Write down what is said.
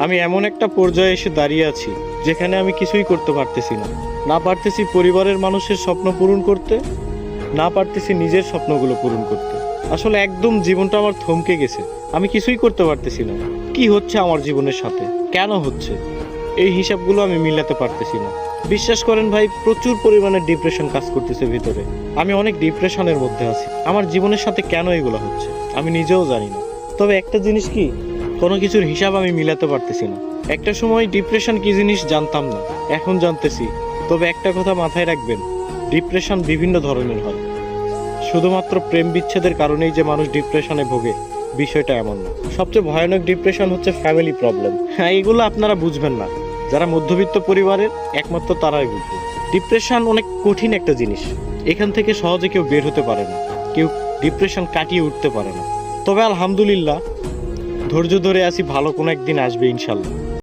আমি এমন একটা পর্যায়ে এসে দাঁড়িয়ে আছি যেখানে আমি কিছুই করতে পারতেছি না। না পারতেছি পরিবারের মানুষের স্বপ্ন পূরণ করতে, না পারতেছি নিজের স্বপ্নগুলো পূরণ করতে। আসলে একদম জীবনটা আমার থমকে গেছে। আমি কিছুই করতে পারতেছি না। কি হচ্ছে আমার জীবনের সাথে, কেন হচ্ছে, এই হিসাবগুলো আমি মিলাতে পারতেছি না। বিশ্বাস করেন ভাই, প্রচুর পরিমাণে ডিপ্রেশন কাজ করতেছে ভিতরে। আমি অনেক ডিপ্রেশনের মধ্যে আছি। আমার জীবনের সাথে কেন এগুলো হচ্ছে আমি নিজেও জানি না। তবে একটা জিনিস কি, কোনো কিছুর হিসাব আমি মিলাতে পারতেছি না। একটা সময় ডিপ্রেশন কি জিনিস জানতাম না, এখন জানতেছি। তবে একটা কথা মাথায় রাখবেন, ডিপ্রেশন বিভিন্ন ধরনের হয়। শুধুমাত্র প্রেম বিচ্ছেদের কারণেই যে মানুষ ডিপ্রেশনে ভোগে, বিষয়টা এমন না। সবচেয়ে ভয়ানক ডিপ্রেশন হচ্ছে ফ্যামিলি প্রবলেম। হ্যাঁ, এগুলো আপনারা বুঝবেন না। যারা মধ্যবিত্ত পরিবারের, একমাত্র তারাই বুঝবে। ডিপ্রেশন অনেক কঠিন একটা জিনিস। এখান থেকে সহজে কেউ বের হতে পারে না, কেউ ডিপ্রেশন কাটিয়ে উঠতে পারে না। তবে আলহামদুলিল্লাহ, ধৈর্য ধরে আছি, ভালো কোনো একদিন আসবে ইনশাল্লাহ।